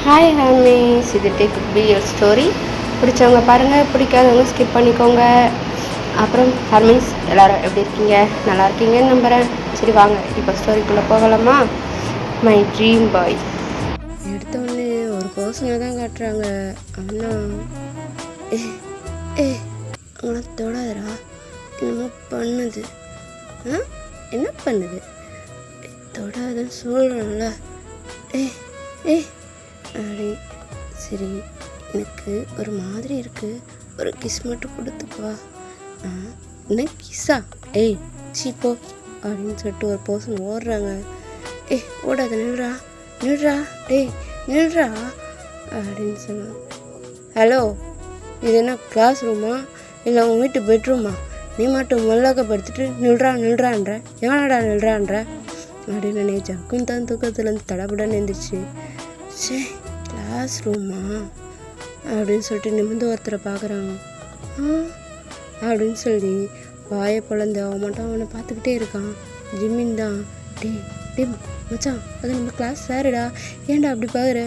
Hi ஹாமிஸ், இது take be your story. பிடிச்சவங்க பாருங்கள், பிடிக்காதவங்க ஸ்கிப் பண்ணிக்கோங்க. அப்புறம் ஹாமிஸ் எல்லோரும் எப்படி இருக்கீங்க? நல்லா இருக்கீங்கன்னு நம்புகிறேன். சரி வாங்க இப்போ ஸ்டோரிக்குள்ளே போகலாமா? My dream boy. எடுத்தோடனே ஒரு பர்சனை தான் காட்டுறாங்க. ஆனால் அவங்கள தொடாதரா, என்னமோ பண்ணுது. என்ன பண்ணுது? தொடாதுன்னு சொல்கிறேன்ல. அப்படி சரி, எனக்கு ஒரு மாதிரி இருக்குது, ஒரு கிஸ் மட்டும் கொடுத்துப்பா. என்ன கிஸ்ஸா? சீப்போ அப்படின்னு சொல்லிட்டு ஒரு பர்சன் ஓடுறாங்க. ஓடாத, நில்றா நில்றா, நில்றா அப்படின்னு சொன்னான். ஹலோ, இது என்ன கிளாஸ் ரூமா இல்லை உங்கள் வீட்டு பெட்ரூமா? நீ மட்டும் மல்லாக்கப்படுத்திட்டு நில்றான்ற ஏனடா நில்றான்ற அப்படின்னு நினைச்சாக்கும் தான் தூக்கத்துலேருந்து தடபுடன்னு எழுந்திரிச்சு. சே, கிளாஸ் ரூமா அப்படின்னு சொல்லிட்டு நிமிர்ந்து ஒருத்தரை பார்க்குறாங்க. அப்படின்னு சொல்லி வாயை பொழந்து அவன் மட்டும் அவனை பார்த்துக்கிட்டே இருக்கான். ஜிம்மின் தான். டே மச்சான், அது நம்ம கிளாஸ் சாருடா, ஏன்டா அப்படி பார்க்குற?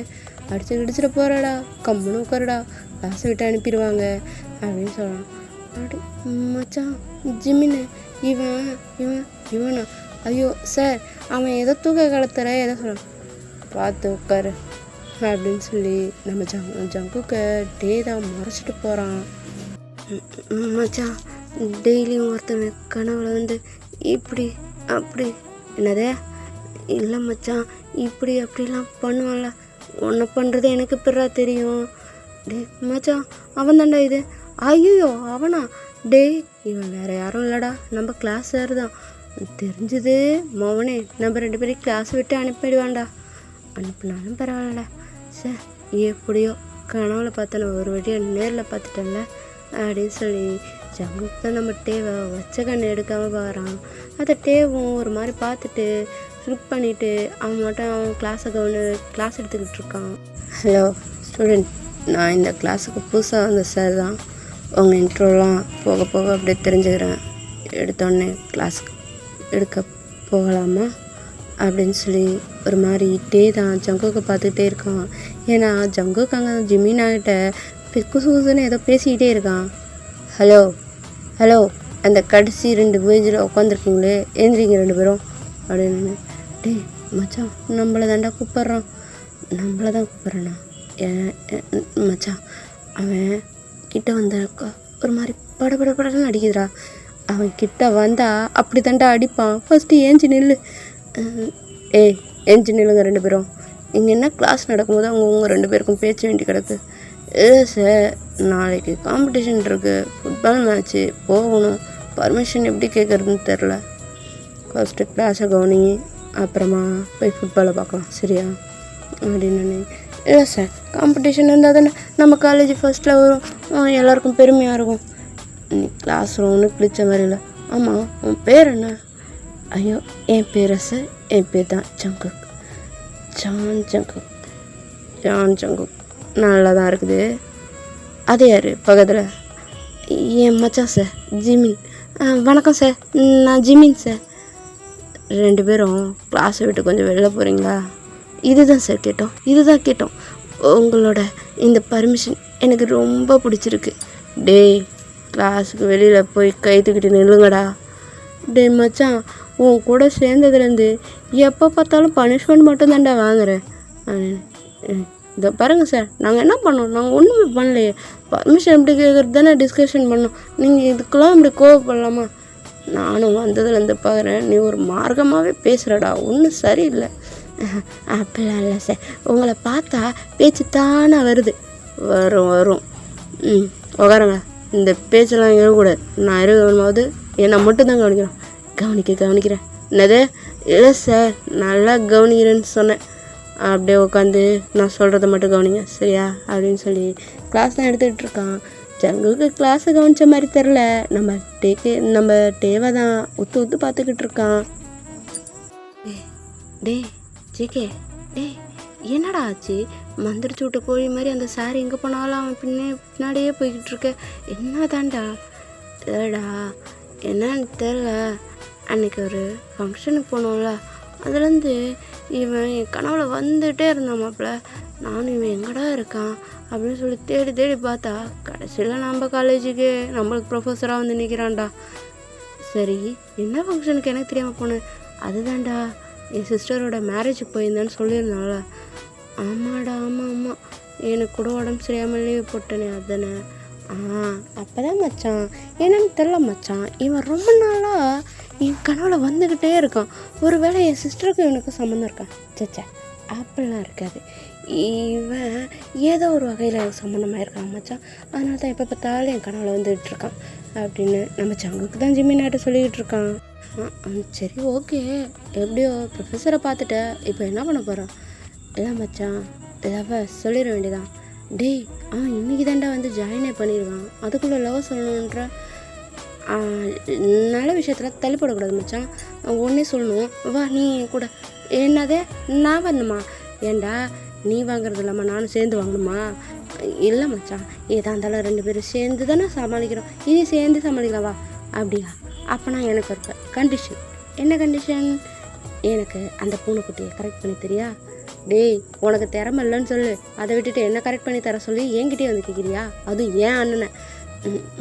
அடிச்சுட்டு போகிறாடா, கம்முன்னு உட்காருடா, கிளாஸை விட்டு அனுப்பிடுவாங்க அப்படின்னு சொல்கிறான். அப்படி மச்சான், ஜிம்மின்னு இவனா? ஐயோ சார், அவன் ஏதோ தூக்க காலத்துற ஏதோ சொல்கிறான், பார்த்து உட்காரு அப்படின்னு சொல்லி நம்ம ஜங்குக்க டே தான் மறைச்சிட்டு போகிறான். மச்சான், டெய்லியும் ஒருத்தவங்க கனவுல வந்து இப்படி அப்படி என்னதே இல்லை மச்சான், இப்படி அப்படிலாம் பண்ணுவான்ல, ஒன்றை பண்ணுறது எனக்கு பிறா தெரியும். மச்சான், அவன் தாண்டா இது. ஐயோ அவனா? இவன் வேற யாரும் இல்லைடா, நம்ம கிளாஸ் சார் தான். தெரிஞ்சது மவனே, நம்ம 2 பேரும் கிளாஸ் விட்டு அனுப்பிடுவான்டா. அனுப்பினாலும் பரவாயில்ல சார், எப்படியோ கனவுல பார்த்தன ஒரு வழியாக நேரில் பார்த்துட்டேன்ல அப்படின்னு சொல்லி ஜங்குக்கு தான் நம்ம டேவை வச்ச கண்ணு எடுக்காமல் பார்க்குறான். அதை டேவும் ஒரு மாதிரி பார்த்துட்டு ஃப்ளிப் பண்ணிவிட்டு அவன் மட்டும் அவன் கிளாஸ் எடுத்துக்கிட்டு இருக்கான். ஹலோ ஸ்டூடெண்ட், நான் இந்த கிளாஸுக்கு புதுசாக வந்த சார் தான். உங்கள் இன்ட்ரோலாம் போக போக அப்படியே தெரிஞ்சுக்கிறேன். எடுத்தோடனே கிளாஸுக்கு எடுக்க போகலாமா அப்படின்னு சொல்லி ஒரு மாதிரி தான் ஜங்குக்கு பார்த்துக்கிட்டே இருக்கான். ஏன்னா ஜங்குக்கு அங்கே ஜிம்மினாகிட்ட குசுகுசுன்னு ஏதோ பேசிக்கிட்டே இருக்கான். ஹலோ அந்த கடைசி 2 பேஜில் உட்காந்துருக்கீங்களே, எழுந்திரிங்க 2 பேரும் அப்படின்னு. மச்சான், நம்மளை தாண்டா கூப்பிட்றான். நம்மளை தான் கூப்பிட்றானா? மச்சான், அவன் கிட்ட வந்தாக்கா ஒரு மாதிரி படன்னு அடிக்குதுடா. அவன் கிட்ட வந்தால் அப்படி தாண்டா அடிப்பான். ஃபஸ்ட்டு ஏஞ்சி நில்லு. ஏஞ்சி நில்லுங்க 2 பேரும். இங்கே என்ன கிளாஸ் நடக்கும்போது அவங்க 2 பேருக்கும் பேச்ச வேண்டி கிடக்கு. சார், நாளைக்கு காம்படிஷன் இருக்குது, ஃபுட்பால் மேட்ச்சு போகணும், பர்மிஷன் எப்படி கேட்குறதுன்னு தெரில. ஃபஸ்ட்டு கிளாஸை கவனிங்க, அப்புறமா போய் ஃபுட்பாலை பார்க்கலாம், சரியா அப்படின்னு. இல்லை சார், காம்படிஷன் இருந்தால் தானே நம்ம காலேஜ் ஃபஸ்ட்டில் வரும், எல்லாருக்கும் பெருமையாக இருக்கும். நீ கிளாஸ் ரூம்னு கிழிச்ச மாதிரி இல்லை. ஆமாம், உன் பேர் என்ன? ஐயோ, என் பேர் சார், என் பேர் தான் ஜங்குக், ஜான் ஜங்குக். நல்லா தான் இருக்குது. அது யார் பக்கத்தில்? என் மச்சான் சார், ஜிமின். வணக்கம் சார், நான் ஜிமின் சார். 2 பேரும் கிளாஸை விட்டு கொஞ்சம் வெளில போகிறீங்களா? இதுதான் சார் கேட்டோம். உங்களோட இந்த பர்மிஷன் எனக்கு ரொம்ப பிடிச்சிருக்கு. கிளாஸுக்கு வெளியில் போய் கை தூக்கிட்டு நில்லுங்கடா. மச்சான், உன் கூட சேர்ந்ததுலேருந்து எப்போ பார்த்தாலும் பனிஷ்மெண்ட் மட்டும் தாண்டா வாங்குறேன். இதை பாருங்கள் சார், நாங்கள் என்ன பண்ணோம்? நாங்கள் ஒன்றுமே பண்ணலையே. பர்மிஷன் எப்படி கேட்குறது தானே டிஸ்கஷன் பண்ணோம். நீங்கள் இதுக்கெல்லாம் இப்படி கோவப்படலாமா? நானும் வந்ததுலேருந்து பார்க்குறேன், நீ ஒரு மார்க்கமாகவே பேசுகிறடா, ஒன்றும் சரியில்லை. அப்படிலாம் இல்லை சார், உங்களை பார்த்தா பேச்சு தானே வருது. வரும். உட்காருங்க. இந்த பேச்செல்லாம் இருக்கக்கூடாது. நான் இருக்கணுமாவது என்னை மட்டும்தான் கவனிக்கிறேன். என்னது? இல்லை சார், நல்லா கவனிக்கிறேன்னு சொன்னேன். அப்படியே உட்காந்து நான் சொல்கிறத மட்டும் கவனிங்க, சரியா அப்படின்னு சொல்லி கிளாஸ் தான் எடுத்துக்கிட்டு இருக்கான். ஜங்குக்கு கிளாஸை கவனித்த மாதிரி தெரில. நம்ம டேவை தான் உத்து பார்த்துக்கிட்டு இருக்கான். ஜேகே, என்னடா ஆச்சு? மந்திரிச்சு விட்ட கோழி மாதிரி அந்த சாரி எங்கே போனாலும் அவன் பின்னாடியே போய்கிட்டு இருக்க. என்ன தாண்டா? இல்லைடா, என்னன்னு தெரில. அன்றைக்கி ஒரு ஃபங்க்ஷனுக்கு போனோம்ல, அதுலேருந்து இவன் என் கனவுல வந்துகிட்டே இருந்தான் மாப்பிள்ள. நானும் இவன் எங்கடா இருக்கான் அப்படின்னு சொல்லி தேடி தேடி பார்த்தா கடைசியில் நம்ம காலேஜுக்கு நம்மளுக்கு ப்ரொஃபஸராக வந்து நிற்கிறான்டா. சரி, என்ன ஃபங்க்ஷனுக்கு எனக்கு தெரியாமல் போனேன்? அதுதான்டா என் சிஸ்டரோட மேரேஜுக்கு போயிருந்தேன்னு சொல்லியிருந்தால. ஆமாடா, ஆமாம் ஆமாம், எனக்கு கூட உடம்பு சரியாமல் லீவ் போட்டேனே அதுதானே. அப்போ தான் மச்சான் என்னன்னு தெரில மச்சான், இவன் ரொம்ப நாளாக என் கனவுல வந்துக்கிட்டே இருக்கான். ஒரு வேளை என் சிஸ்டருக்கு இவனுக்கு சம்மந்தம் இருக்கான்? சச்சா, அப்படிலாம் இருக்காது. இவன் ஏதோ ஒரு வகையில் எனக்கு சம்மந்தமாக இருக்கான் மச்சான். அதனால தான் எப்போ பார்த்தாலும் என் கனவுல வந்துகிட்டு இருக்கான் அப்படின்னு நம்ம சங்குக்கு தான் ஜிம்மி நாட்டை சொல்லிக்கிட்டு இருக்கான். சரி, ஓகே, எப்படியோ ப்ரொஃபஸரை பார்த்துட்ட, இப்போ என்ன பண்ண போகிறான்? இல்லை மச்சான், லவ் சொல்லிட வேண்டியதான். டேய், இன்றைக்கி தாண்டா வந்து ஜாயினே பண்ணிடுவான், அதுக்குள்ளே லவ் சொல்லணுன்ற நல்ல விஷயத்தில் தள்ளிப்படக்கூடாது மச்சான். ஒன்றே சொல்லணும், வா நீ கூட. என்னதே, நான் வரணுமா? ஏண்டா நீ வாங்குறது இல்லாமல் நானும் சேர்ந்து வாங்கணுமா? இல்லை மச்சான், ஏதா இருந்தாலும் 2 பேரும் சேர்ந்து தானே சமாளிக்கிறோம், இனி சேர்ந்து சமாளிக்கலாம் வா. அப்படியா? அப்போனா எனக்கு ஒரு கண்டிஷன். என்ன கண்டிஷன்? எனக்கு அந்த பூனைக்குட்டியை கரெக்ட் பண்ணி தெரியா? டேய், உனக்கு திறமை இல்லைன்னு சொல்லு, அதை விட்டுட்டு என்ன கரெக்ட் பண்ணி தர சொல்லி என்கிட்டே வந்து கேட்குறியா? அதுவும் ஏன் அண்ணனை?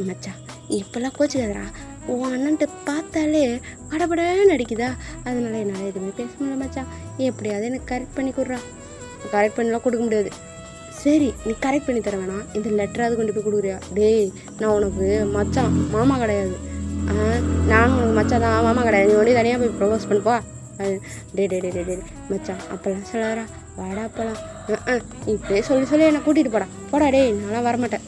மச்சான், இப்போல்லாம் கோச்சிக்காதரா, உன் அண்ணன்ட்டு பார்த்தாலே படபடன்னு அடிக்குதா, அதனால என்னால் எதுவுமே பேச முடியல மச்சான். எப்படியாவது எனக்கு கரெக்ட் பண்ணி கொடுறா. கரெக்ட் பண்ணிலாம் கொடுக்க முடியாது. சரி, நீ கரெக்ட் பண்ணி தர வேணாம், இந்த லெட்டராவது கொண்டு போய் கொடுக்குறியா? டேய், நான் உனக்கு மச்சான், மாமா கிடையாது. நானும் உனக்கு மச்சான் தான், மாமா கிடையாது. நீ ஒன்றே தனியாக போய் ப்ரொபோஸ் பண்ணுப்பா. டே டே டே டே டே மச்சான், அப்போல்லாம் சொல்லாரா, வாடா அப்போலாம். இப்படியே சொல்லி சொல்லி என்னை கூட்டிகிட்டு போடா டேய், நான்லாம் வரமாட்டேன்.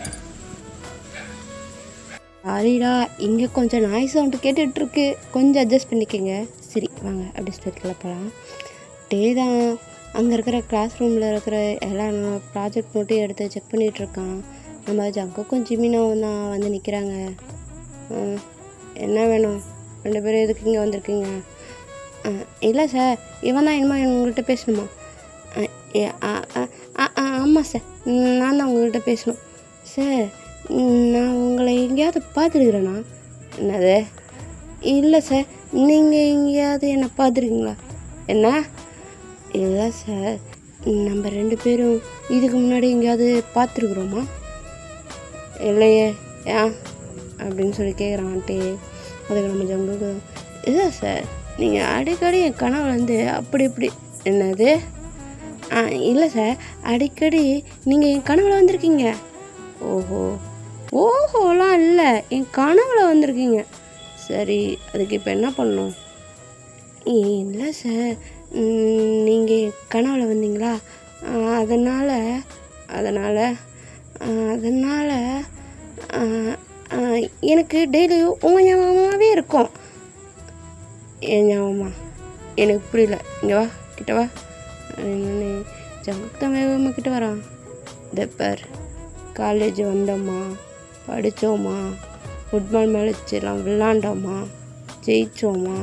சாரிடா, இங்கே கொஞ்சம் நாய் சவுண்டு கேட்டுட்ருக்கு, கொஞ்சம் அட்ஜஸ்ட் பண்ணிக்கோங்க. சரி வாங்க, அப்படி ஸ்பெக்கில் போகலாம். டே தான் அங்கே இருக்கிற கிளாஸ் ரூமில் இருக்கிற எல்லாம் ப்ராஜெக்ட் நோட்டையும் எடுத்து செக் பண்ணிகிட்ருக்கான். நம்ம ஜங்குக்கும் ஜிமினாவும் தான் வந்து நிற்கிறாங்க. என்ன வேணும்? 2 பேரும் எதுக்கு இங்கே வந்திருக்கீங்க? இல்லை சார், இவன் தான் என்னமோ உங்கள்கிட்ட பேசணுமா? ஆமாம் சார், நான் தான் உங்கள்கிட்ட பேசணும். சார், நான் உங்களை எங்கேயாவது பார்த்துருக்குறேண்ணா. என்னது? இல்லை சார், நீங்கள் எங்கேயாவது என்னை பார்த்துருக்கீங்களா? என்ன? இல்லை சார், நம்ம 2 பேரும் இதுக்கு முன்னாடி எங்கேயாவது பார்த்துருக்குறோமா? இல்லையே, ஏன் அப்படின்னு சொல்லி கேட்குறான்ட்டே. அதுக்கு நம்ம ஜங்குக்கு, இல்லை சார், நீங்கள் அடிக்கடி என் கனவுல வந்து அப்படி இப்படி. என்னது? இல்லை சார், அடிக்கடி நீங்கள் என் கனவுல வந்திருக்கீங்க. ஓஹோலாம் இல்லை, என் கனவுல வந்திருக்கீங்க. சரி, அதுக்கு இப்போ என்ன பண்ணணும்? இல்லை சார், நீங்கள் கனவுல வந்தீங்களா, அதனால் எனக்கு டெய்லியும் உங்கள் ஞாபகமாகவே இருக்கும். என் ஞாபகமா? எனக்கு புரியல. இங்கே வா, கிட்ட வா. ஜங்குக்கு தான் வேகமாக கிட்ட வரான். தெப்பர், காலேஜ் வந்தோமா, படித்தோமா, ஃபுட்பால் மேட்செல்லாம் விளாண்டோமா, ஜெயித்தோமா,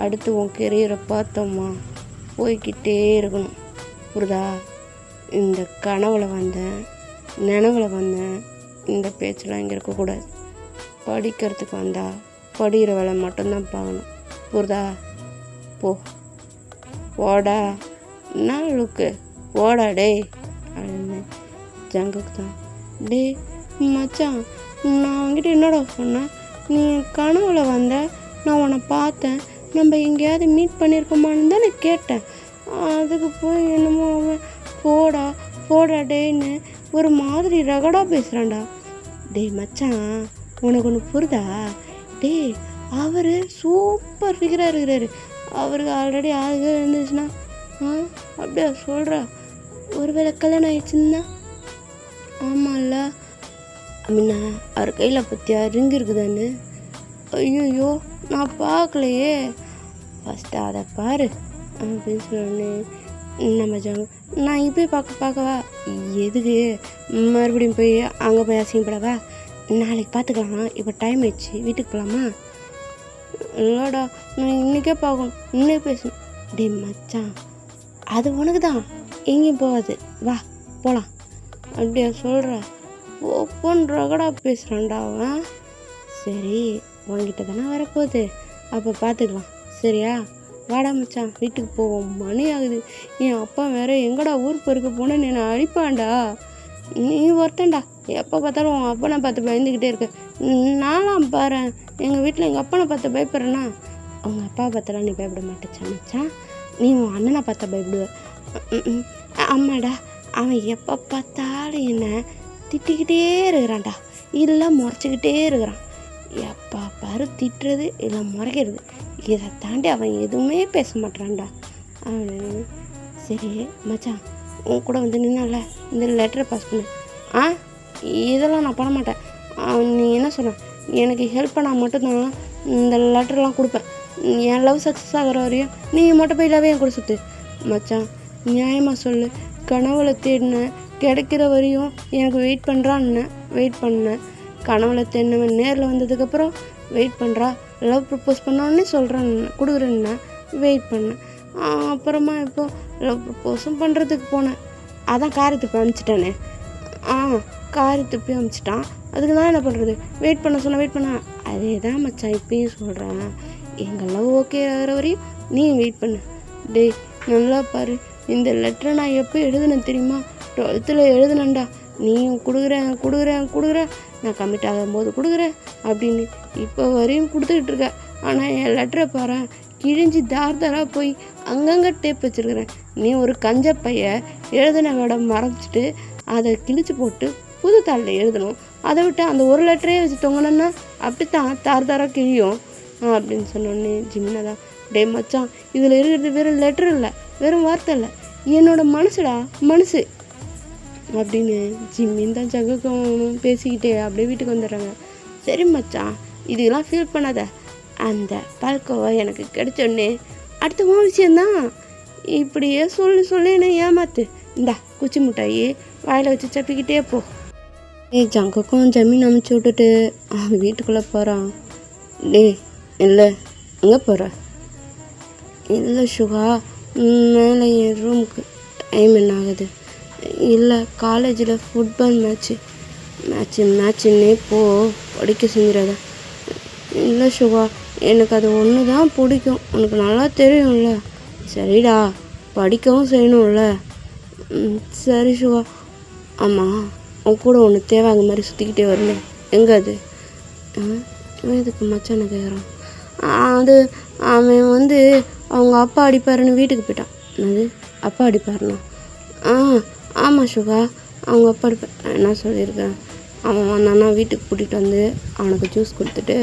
அடுத்து உன் கெரியரை பார்த்தோமா, போய்கிட்டே இருக்கணும். புரியுதா? இந்த கனவுல வந்தேன், நினைவுல வந்தேன், இந்த பேச்செல்லாம் இங்கே இருக்கக்கூடாது. படிக்கிறதுக்கு வந்தா படிக்கிற வேலை மட்டும்தான் பார்க்கணும். புரியுதா? போடா. என்ன லுக்கு? போடா டேய் அப்படின்னு ஜங்குக்கு தான். டே மச்சான், நான் அவங்ககிட்ட என்னடா சொன்னேன்? நீ கனவுல வந்த, நான் உன்னை பார்த்தேன், நம்ம எங்கேயாவது மீட் பண்ணியிருக்கோமான்னு தான் நான் கேட்டேன். அதுக்கு போய் என்னமோ அவன் போடா டேன்னு ஒரு மாதிரி ரகடாக பேசுகிறான்டா. டேய் மச்சான், உனக்கு ஒன்று புரியுதா? டேய், அவர் சூப்பர் ஃபிகராக இருக்கிறாரு. அவருக்கு ஆல்ரெடி ஆக இருந்துச்சுன்னா அப்படியா சொல்கிறா? ஒருவேளை கல்யாணம் ஆயிடுச்சுன்னா? ஆமாம்ல, அப்படின்னா அவர் கையில் பற்றியா ரிங்கு இருக்குதான்னு? ஐயோ, நான் பார்க்கலையே. ஃபஸ்ட்டு அதை பாரு அப்படின்னு சொன்னோன்னே நம்ம ஜாங்க, நான் இப்போ பார்க்கவா? எதுக்கு மறுபடியும் போய் அங்கே போய் அசிங்கப்படவா? நாளைக்கு பார்த்துக்கலாம், இப்போ டைம் ஆயிடுச்சு, வீட்டுக்கு போகலாமா? இல்லைடா, நான் இன்றைக்கே பார்க்கணும், இன்னைக்கு பேசணும். டே மச்சான், அது உனக்கு தான், எங்கேயும் போகாது, வா போகலாம். அப்படியா சொல்கிற? ஒப்பன்றகடா பேசுகிறான்டா அவன். சரி, உன்கிட்ட தானே வரப்போகுது, அப்போ பார்த்துக்கலாம், சரியா? வாடா மச்சான் வீட்டுக்கு போவோம், மணி ஆகுது. என் அப்பா வேற எங்கடா ஊர் பெருக்க போனேன்னு என்னை அழிப்பான்டா. நீ ஒருத்தன்டா எப்போ பார்த்தாலும் உன் அப்பனை பார்த்து பயந்துக்கிட்டே இருக்க. நான்லாம் பாரு எங்கள் வீட்டில் எங்கள் அப்பனை பார்த்து பயப்படுறேன்னா அவங்க அப்பா பார்த்தலாம் நீ பயப்பட மாட்டேச்சா மச்சான், நீ உன் அண்ணனை பார்த்தா பயப்படுவ. ஆமாடா, அவன் எப்போ பார்த்தாலும் என்னை திட்டிக்கிட்டே இருக்கிறான்டா, இல்லை முறைச்சிக்கிட்டே இருக்கிறான். எப்போ பாரு திட்டுறது இல்லை முறைக்கிறது, இதை தாண்டி அவன் எதுவுமே பேச மாட்டான்டா அப்படின்னு. சரி மச்சான், உன் கூட வந்து நின்னால இந்த லெட்டரை பாஸ் பண்ணு. இதெல்லாம் நான் பண்ண மாட்டேன். நீ என்ன சொன்ன, எனக்கு ஹெல்ப் பண்ணால் மட்டும்தான் இந்த லெட்டர்லாம் கொடுப்பேன். என் லவ் சக்ஸஸ் ஆகிற வரையும் நீ மட்டும் போய் லவ்வே என் கூட சுற்று. மச்சான் நியாயமாக சொல்லு, கனவுல தேடினேன், கிடைக்கிற வரையும் எனக்கு வெயிட் பண்ணுறான்னு வெயிட் பண்ணேன். கனவுல தேடினவன் நேரில் வந்ததுக்கப்புறம் வெயிட் பண்ணுறா, லவ் ப்ரப்போஸ் பண்ணோன்னே சொல்கிறேன் கொடுக்குறேன்னா வெயிட் பண்ணேன். அப்புறமா இப்போ லவ் ப்ரப்போஸும் பண்ணுறதுக்கு போனேன், அதான் காரியத்துக்கு அனுப்பிச்சிட்டானே. காரியத்துக்கு போய் அனுப்பிச்சிட்டான், அதுக்கு நான் என்ன பண்ணுறது, வெயிட் பண்ண சொன்ன வெயிட் பண்ண. அதே தான் மச்சான் இப்பயும் சொல்கிறேன், எங்கள் லவ் ஓகே ஆகிற வரையும் நீ வெயிட் பண்ணு. டேய் நல்லா பாரு, இந்த லெட்டரை நான் எப்போ எழுதுனேன் தெரியுமா, 12th எழுதுனேன்டா. நீயும் கொடுக்குறேன், நான் கமிட் ஆகும்போது கொடுக்குறேன் அப்படின்னு இப்போ வரையும் கொடுத்துக்கிட்டு இருக்க. ஆனால் என் லெட்டரை பாரு, கிழிஞ்சி தாராக போய் அங்கங்கே டேப் வச்சுருக்கிறேன். நீ ஒரு கஞ்ச பைய எழுதின விட மறைச்சிட்டு அதை கிழிச்சு போட்டு புது தாளில் எழுதணும். அதை விட்டு அந்த ஒரு லெட்டரே வச்சு தொங்கினேன்னா அப்படித்தான் தாராக கிழியும் அப்படின்னு சொன்னோன்னே ஜிமினா தான், டே மச்சான் இதில் இருக்கிறது வெறும் லெட்டர் இல்லை, வெறும் வார்த்தை இல்லை, என்னோடய மனசுடா மனசு அப்படின்னு ஜிம்மின் தான் ஜகக்கும் பேசிக்கிட்டே அப்படியே வீட்டுக்கு வந்துடுறாங்க. சரி மச்சான் இதெல்லாம் ஃபீல் பண்ணாத, அந்த பால்கோவா எனக்கு கிடைச்சோடனே அடுத்த விஷயந்தான். இப்படியே சொல்லி என்ன ஏமாத்து, இந்தா குச்சி மிட்டாயி வாயில் வச்சு சப்பிக்கிட்டே போ. ஜங்குக்கும் ஜமீன் அமுச்சு விட்டுட்டு அவன் வீட்டுக்குள்ளே போகிறான். டே இல்லை எங்கே போகிற? இல்லை சுகா, மேலே என் ரூமுக்கு. டைம் என்ன ஆகுது? இல்லை காலேஜில் ஃபுட்பால் மேட்சுன்னே போ, படிக்க செஞ்சிடாத. இல்லை சுகா, எனக்கு அது ஒன்று தான் பிடிக்கும், உனக்கு நல்லா தெரியும்ல. சரிடா, படிக்கவும் செய்யணும்ல. சரி சுகா. ஆமாம், உன் கூட ஒன்று தேவாங்க மாதிரி சுற்றிக்கிட்டே வரல, எங்கே அது? இதுக்கு மச்சான கேட்குறான். அது அவன் வந்து அவங்க அப்பா அடிப்பாருன்னு வீட்டுக்கு போயிட்டான். அது அப்பா அடிப்பாருண்ணா? ஆமாம் சுகா, அவங்க அப்பா அடிப்பார். நான் என்ன சொல்லியிருக்கேன், அவன் வந்தானா வீட்டுக்கு கூட்டிகிட்டு வந்து அவனுக்கு ஜூஸ் கொடுத்துட்டு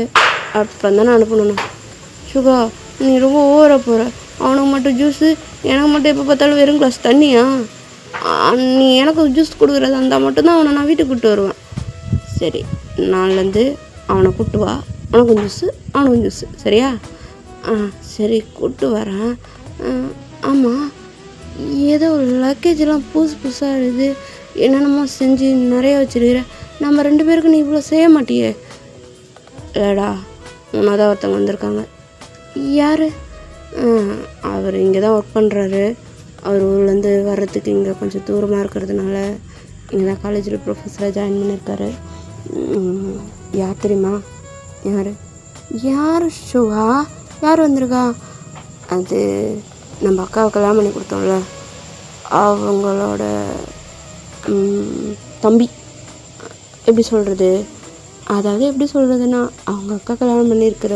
அப்புறம் தானே அனுப்பணும். சுகா நீ ரொம்ப ஓவராக போகிற, அவனுக்கு மட்டும் ஜூஸு, எனக்கு மட்டும் எப்போ பார்த்தாலும் வெறும் கிளாஸ் தண்ணியா? நீ எனக்கு ஜூஸ் கொடுக்குறதா இருந்தால் மட்டும்தான் அவனை நான் வீட்டுக்கு கூப்பிட்டு வருவேன். சரி, நாள்லேருந்து அவனை கூப்பிட்டு வா, உனக்கும் ஜூஸு அவனுக்கும் ஜூஸு, சரியா? சரி கூப்பிட்டு வரேன். ஆமாம், ஏதோ லக்கேஜெலாம் புதுசாக இருக்குது, என்னென்னமோ செஞ்சு நிறைய வச்சுருக்கிற, நம்ம 2 பேருக்கு நீ இவ்வளோ செய்ய மாட்டியே. இல்லைடா, உன்னதான் ஒருத்தவங்க வந்திருக்காங்க. யார்? அவர் இங்கே தான் ஒர்க் பண்ணுறாரு. அவர் ஊர்லேருந்து வர்றதுக்கு இங்கே கொஞ்சம் தூரமாக இருக்கிறதுனால இங்கே தான் காலேஜில் ப்ரொஃபஸராக ஜாயின் பண்ணியிருக்காரு. யார் தெரியுமா? யார் ஷுவா? யார் வந்திருக்கா? அது நம்ம அக்காவை கல்யாணம் பண்ணி கொடுத்தோம்ல, அவங்களோட தம்பி. எப்படி சொல்கிறது, அதாவது எப்படி சொல்கிறதுன்னா, அவங்க அக்கா கல்யாணம் பண்ணியிருக்கிற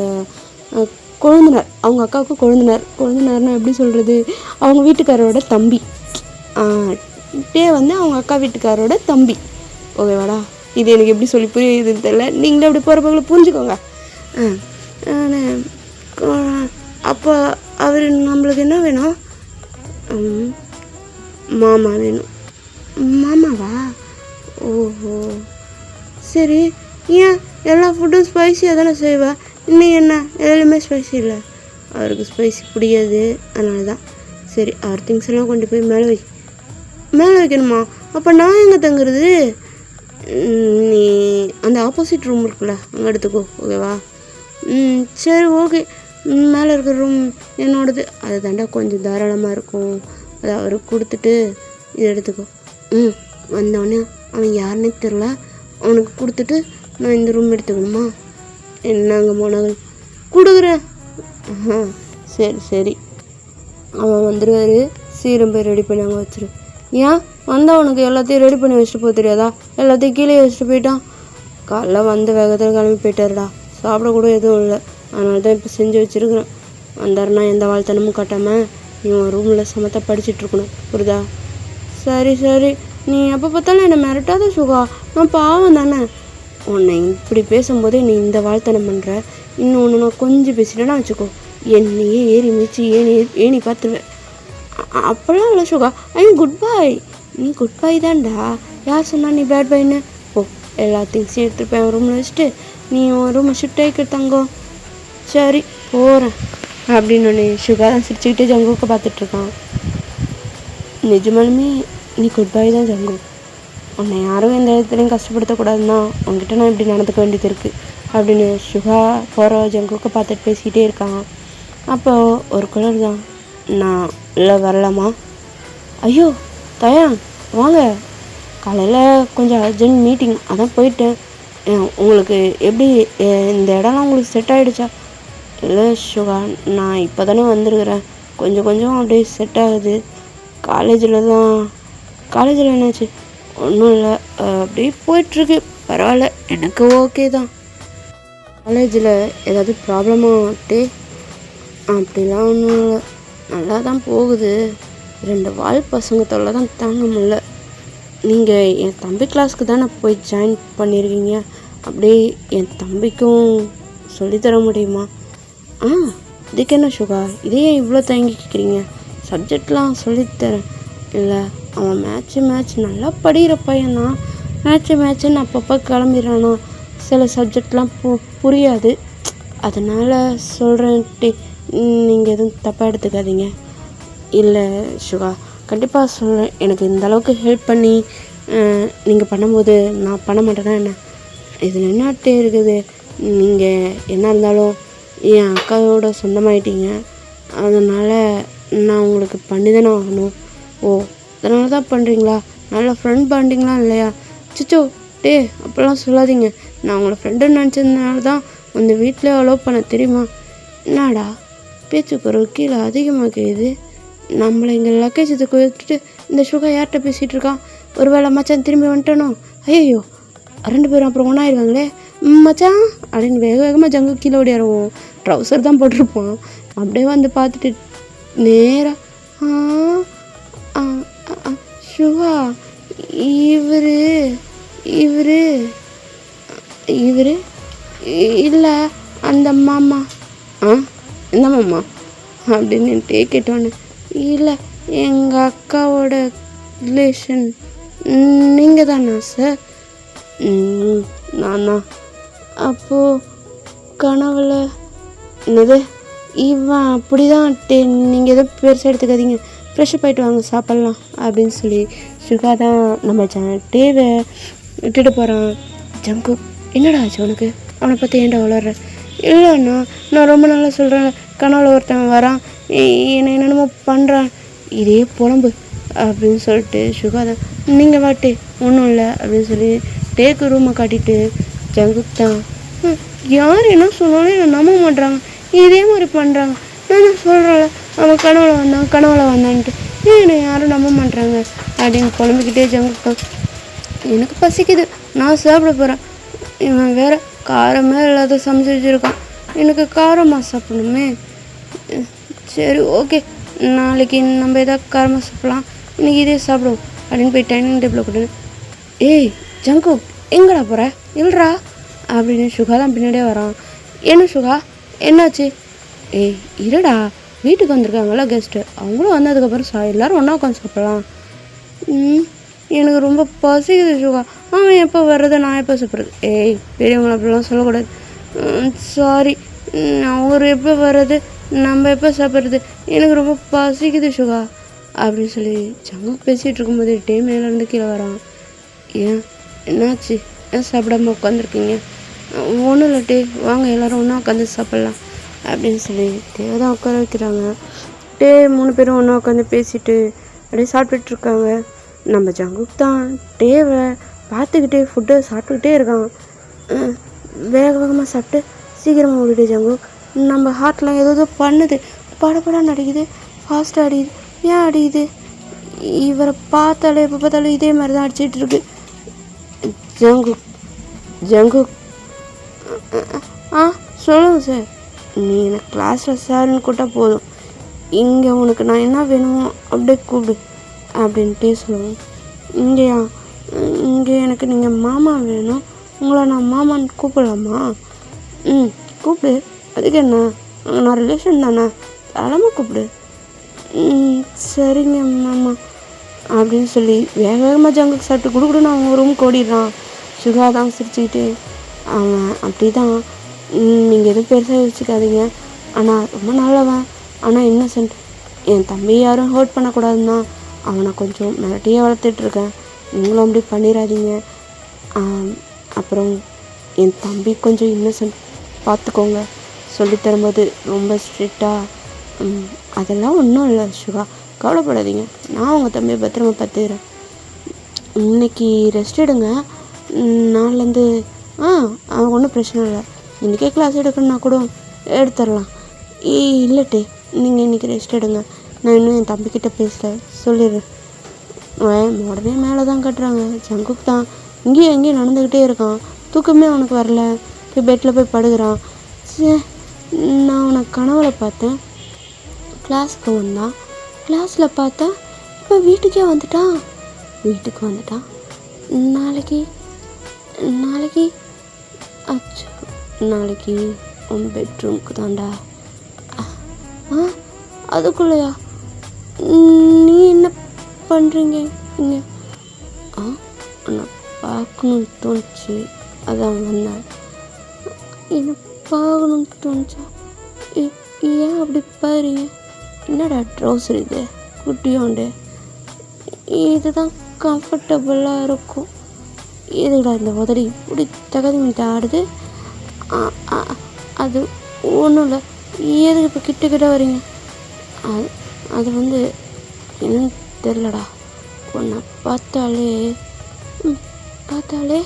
கொழுந்தினர், அவங்க அக்காவுக்கு கொழுந்தினர்னா எப்படி சொல்கிறது, அவங்க வீட்டுக்காரோட தம்பி. வந்து அவங்க அக்கா வீட்டுக்காரோட தம்பி. ஓகேவாடா? இது எனக்கு எப்படி சொல்லி புரியுதுன்னு தெரியல, நீங்களே அப்படி போகிற பக்கம் புரிஞ்சுக்கோங்க. அப்போ அவர் நம்மளுக்கு என்ன வேணும்? மாமா வேணும். மாமாவா? ஓஹோ சரி. ஏன் எல்லா ஃபுட்டும் ஸ்பைஸியாக தானே செய்வா, இன்னும் என்ன எதுலையுமே ஸ்பைசி இல்லை? அவருக்கு ஸ்பைசி பிடிக்காது, அதனால தான். சரி, அவர் திங்ஸ் எல்லாம் கொண்டு போய் மேலே வைக்கணுமா? அப்போ நான் எங்கே தங்குறது? நீ அந்த ஆப்போசிட் ரூம் இருக்குல்ல, அங்கே எடுத்துக்கோ. ஓகேவா? சரி ஓகே. மேலே இருக்கிற ரூம் என்னோடது, அது தாண்டா கொஞ்சம் தாராளமாக இருக்கும், அதை அவருக்கு கொடுத்துட்டு இதை எடுத்துக்கோ. வந்தவொடனே அவன் யாருன்னே தெரில, அவனுக்கு கொடுத்துட்டு நான் இந்த ரூம் எடுத்துக்கணுமா? என்னங்க போனாங்க கொடுக்குறேன். சரி அவன் வந்துடுவார், சீரம் போய் ரெடி பண்ணி அங்கே வச்சிரு. ஏன் வந்தால் உனக்கு எல்லாத்தையும் ரெடி பண்ணி வச்சுட்டு போக தெரியாதா? எல்லாத்தையும் கீழே வச்சுட்டு போயிட்டான். காலைல வந்த வேகத்தில் கிளம்பி போயிட்டாருடா. சாப்பிடக்கூட எதுவும் இல்லை, அதனால தான் இப்போ செஞ்சு வச்சுருக்குறேன். வந்தாருன்னா எந்த வாழ்த்தனமும் காட்டாமல் நீ உன் ரூமில் சமத்தை படிச்சுட்ருக்கணும், புரியுதா? சரி சரி, நீ எப்போ பார்த்தாலும் என்னை மிரட்டாத சுகா, நான் பாவம் தானே. உன்னை இப்படி பேசும்போதே நீ இந்த வாழ்த்தனம் பண்ணுற. இன்னொன்று நான் கொஞ்சம் பேசிட்டேன்னா வச்சுக்கோ, என்னையே ஏறி மிதிச்சு ஏணி பார்த்துருவேன். அப்போல்லாம் இல்லை சுகா, குட் பாய். நீ குட் பாய் தான்டா. யார் சொன்னா நீ பேட் பாய்ன்னு? ஓ, எல்லா திங்ஸையும் எடுத்துகிட்டு போய் அவன் ரூமில் வச்சுட்டு நீ உன் ரூமை ஷிஃப்ட் ஆகிக்க தங்கோ. சரி போகிறேன் அப்படின்னு ஒன்று சுகா தான் சிரிச்சுக்கிட்டே ஜங்குவுக்கு பார்த்துட்ருக்கான். நிஜமாலுமே நீ குட் பாய் தான் ஜங்கு. உன்னை யாரும் எந்த இடத்துலையும் கஷ்டப்படுத்தக்கூடாதுன்னா உங்ககிட்ட நான் இப்படி நடந்துக்க வேண்டியது இருக்குது அப்படின்னு சுகா போகிற ஜங்குவுக்கு பார்த்துட்டு பேசிக்கிட்டே இருக்கான். அப்போ ஒரு குழந்தை தான், நான் இல்லை வரலாமா? ஐயோ தயா வாங்க, காலையில் கொஞ்சம் அர்ஜென்ட் மீட்டிங், அதான் போயிட்டேன். உங்களுக்கு எப்படி இந்த இடம்லாம் உங்களுக்கு செட் ஆகிடுச்சா? இல்லை சுகா, நான் இப்போ தானே வந்திருக்கிறேன், கொஞ்சம் கொஞ்சம் அப்படியே செட் ஆகுது. காலேஜில் என்னாச்சு? ஒன்றும் இல்லை, அப்படியே போயிட்டுருக்கு, பரவாயில்ல, எனக்கு ஓகே தான். காலேஜில் ஏதாவது ப்ராப்ளமாகட்டே? அப்படிலாம் ஒன்றும் இல்லை, நல்லா தான் போகுது. 2 வால் பசங்க தொல்லை தான் தாங்க முடியல. நீங்கள் என் தம்பி கிளாஸ்க்கு தானே போய் ஜாயின் பண்ணியிருக்கீங்க, அப்படியே என் தம்பிக்கும் சொல்லித்தர முடியுமா? இதுக்கு என்ன சுகா, இதையே இவ்வளோ தயங்கி கேட்குறீங்க? சப்ஜெக்ட்லாம் சொல்லித்தரேன். இல்லை, அவன் மேட்ச் நல்லா படிக்கிற பையன்தான். மேட்ச்சுன்னு அப்பப்போ கிளம்பிடுறானா, சில சப்ஜெக்ட்லாம் புரியாது, அதனால் சொல்கிறேன்ட்டு நீங்கள் எதுவும் தப்பாக எடுத்துக்காதீங்க. இல்லை சுகா, கண்டிப்பாக சொல்கிறேன். எனக்கு இந்த அளவுக்கு ஹெல்ப் பண்ணி நீங்கள் பண்ணும்போது நான் பண்ண மாட்டேன்னா என்ன? இதில் என்னாட்டே இருக்குது? நீங்கள் என்ன இருந்தாலும் என் அக்காவோட சொந்தமாயிட்டீங்க, அதனால் நான் உங்களுக்கு பண்ணி தானே ஆகணும். ஓ, அதனால தான் பண்ணுறீங்களா? நல்ல ஃப்ரெண்ட் பாண்டிங்களாம் இல்லையா? சிச்சோ டே, அப்போல்லாம் சொல்லாதீங்க. நான் உங்களை ஃப்ரெண்டுன்னு நினச்சதுனால தான் அந்த வீட்டில் அலோவ் பண்ண, தெரியுமா? என்னடா பேச்சு குரல் கீழே அதிகமாக கேட்குது. நம்மளை இங்கே லக்கேஜத்தை கொடுத்துட்டு இந்த சுகா யார்கிட்ட பேசிகிட்டு இருக்கான்? ஒரு வேளை மச்சான் திரும்பி வந்துட்டானோ? ஐயோ, 2 பேரும் அப்புறம் ஒன்றாயிருவாங்களே மச்சான் அப்படின்னு வேகமாக ஜங்கு கீழே ஓடியாருவோம். ட்ரௌசர் தான் போட்டிருப்போம். அப்படியே வந்து பார்த்துட்டு நேராக சுகா, இவரு இல்லை அந்த மாமா. இந்த மாமா அப்படின்னு கேட்டோன்னு, இல்லை எங்கள் அக்காவோட ரிலேஷன். நீங்கள் தானா சார்? நானா? அப்போது கனவுல என்னது இவன் அப்படி தான் நீங்கள் எதுவும் பெருசாக எடுத்துக்காதீங்க, ஃப்ரெஷ்ஷப் ஆகிட்டு வாங்க சாப்பிட்லாம் அப்படின்னு சொல்லி சுகா தான் நம்ம டேவை விட்டுட்டு போகிறான். ஜங்கு, என்னடா ஆச்சு உனக்கு? அவனை பற்றி ஏன்டா வளர்ற? இல்லைண்ணா, நான் ரொம்ப நாளாக சொல்கிறேன், கனவுல ஒருத்தன் வரான், என்னென்னமோ பண்ணுறான், இதே புலம்பு அப்படின்னு சொல்லிட்டு சுகா தான், நீங்கள் வாட்டே ஒன்றும் இல்லை அப்படின்னு சொல்லி டேக்கு ரூமை காட்டிட்டு ஜங்குக் தான், யார் என்ன சொன்னாலும் என்னை நம்ப மாட்றாங்க, இதே மாதிரி பண்ணுறாங்க. நான் சொல்கிறேன்ல அவன் கனவுல வந்தான்ட்டு, என்னை யாரும் நம்ப மாட்றாங்க அப்படின்னு புலம்பிக்கிட்டே ஜங்குக் தான், எனக்கு பசிக்குது, நான் சாப்பிட போகிறேன். இவன் வேற காரமே இல்லாத சமைச்சு வச்சுருக்கான், எனக்கு காரமாக சாப்பிடணுமே. சரி ஓகே, நாளைக்கு நம்ம எதாவது காரமாக சாப்பிட்லாம், இன்றைக்கி இதே சாப்பிடுவோம் அப்படின்னு போய் டைனிங் டேபிளில் கொடுத்து, ஏய் ஜங்கு எங்கடா போகிற? இல்லைடா அப்படின்னு சுகா தான் பின்னாடியே வரான். என்ன சுகா, என்னாச்சு? ஏய் இருடா, வீட்டுக்கு வந்திருக்காங்களா கெஸ்ட்டு, அவங்களும் வந்ததுக்கப்புறம் எல்லோரும் ஒன்றா உட்காந்து சாப்பிட்லாம். எனக்கு ரொம்ப பசிக்குது சுகா, அவன் எப்போ வர்றது, நான் எப்போ சாப்பிட்றது? ஏய் பெரியவங்களை அப்படிலாம் சொல்லக்கூடாது. சாரி, அவர் எப்போ வர்றது, நம்ம எப்போ சாப்பிட்றது, எனக்கு ரொம்ப பசிக்குது சுகா அப்படின்னு சொல்லி ஜங்கு பேசிகிட்டு இருக்கும்போது டே மேலேருந்து கீழே வரான். ஏன் என்னாச்சு, ஏன் சாப்பிடாம உட்காந்துருக்கீங்க? ஒன்றும் இல்லை டே, வாங்க எல்லோரும் ஒன்றா உட்காந்து சாப்பிட்லாம் அப்படின்னு சொல்லி டேவை தான் உட்கார வைக்கிறாங்க. டே 3 பேரும் ஒன்றா உட்காந்து பேசிட்டு அப்படியே சாப்பிட்டுட்ருக்காங்க. நம்ம ஜங்குக் தான் டேவை பார்த்துக்கிட்டே ஃபுட்டை சாப்பிட்டுக்கிட்டே இருக்கான். வேகமாக சாப்பிட்டு சீக்கிரமாக ஓடிட்டு ஜங்குக், நம்ம ஹார்ட்லாம் ஏதோ பண்ணுது, படப்படான்னு நடிக்குது, ஃபாஸ்ட்டாக அடியுது. ஏன் அடியுது? இவரை பார்த்தாலே எப்போ பார்த்தாலும் இதே மாதிரி தான் அடிச்சிட்டு இருக்கு. ஜங்குக் ஜங்குக் சொல்லுங்கள் சார். நீ எனக்கு கிளாஸில் சார்னு கூட்டால் போதும். இங்கே உனக்கு நான் என்ன வேணுமோ அப்படியே கூப்பிடு அப்படின்ட்டே சொல்லுவேன். இங்கேயா? இங்கே எனக்கு நீங்கள் மாமா வேணும். உங்களை நான் மாமான்னு கூப்பிடலாமா? கூப்பிடு. அதுக்கு என்ன, நான் ரிலேஷன் தானே, தாராளமாக கூப்பிடு. சரிங்க மாமா அப்படின்னு சொல்லி வேக வேகமாக ஜங்குக்கு சாப்பிட்டு கொடுக்குன்னு அவங்க ரூமுக்கு ஓடிடுறான். சுகா தான் சிரிச்சுக்கிட்டு அவன் அப்படி தான், நீங்கள் எதுவும் பெருசாக யோசிச்சுக்காதீங்க, ஆனால் ரொம்ப நல்லவன், ஆனால் இன்னசென்ட். என் தம்பி யாரும் ஹர்ட் பண்ணக்கூடாதுன்னா அவனை கொஞ்சம் மிரட்டியே வளர்த்துட்ருக்கேன். நீங்களும் அப்படி பண்ணிடாதீங்க. அப்புறம் என் தம்பி கொஞ்சம் இன்னசென்ட், பார்த்துக்கோங்க. சொல்லித்தரும்போது ரொம்ப ஸ்ட்ரிக்டாக. அதெல்லாம் ஒன்றும் இல்லை சுகா, கவலைப்படாதீங்க. நான் உங்கள் தம்பியை பத்திரமா பார்த்துக்கிறேன். இன்னைக்கு ரெஸ்ட் எடுங்க. நாள்லேருந்து ஒன்றும் பிரச்சனை இல்லை. இன்றைக்கே கிளாஸ் எடுக்கணுன்னா கூட எடுத்துடலாம். இல்லட்டே, நீங்கள் இன்றைக்கி ரெஸ்ட் எடுங்க. நான் இன்னும் என் தம்பிக்கிட்ட பேசல, சொல்லிடுறேன். உடனே மேலே தான் கட்டுறாங்க. ஜங்குக்கு தான் இங்கேயும் எங்கேயும் நடந்துக்கிட்டே இருக்கான். தூக்கமே அவனுக்கு வரல. போய் பெட்டில் போய் படுக்கிறான். நான் அவனை கனவுல பார்த்தேன். கிளாஸுக்கு வந்தான். கிளாஸில் பார்த்தா இப்போ வீட்டுக்கு வந்துட்டான். நாளைக்கு அச்சோ, நாளைக்கு உன் பெட்ரூமுக்கு தான்டா. அதுக்குள்ளையா? நீ என்ன பண்ணுறீங்க இங்கே? நான் பார்க்கணுன்னு தோணுச்சு, அதான் வந்தேன். என்ன பார்க்கணுன்னு தோணுச்சா? ஏன் அப்படி பாருங்க? என்னடா ட்ரௌசர் இது குட்டியோண்டு? இதுதான் கம்ஃபர்டபுளாக இருக்கும். எதுடா இந்த உதடி இப்படி தகுதி மிட்ட ஆடுது? அது ஒன்றும் இல்லை. எதுக்கு இப்போ கிட்ட வரீங்க? அது வந்து என்னன்னு தெரிலடா. பொண்ணை பார்த்தாலே பார்த்தாலே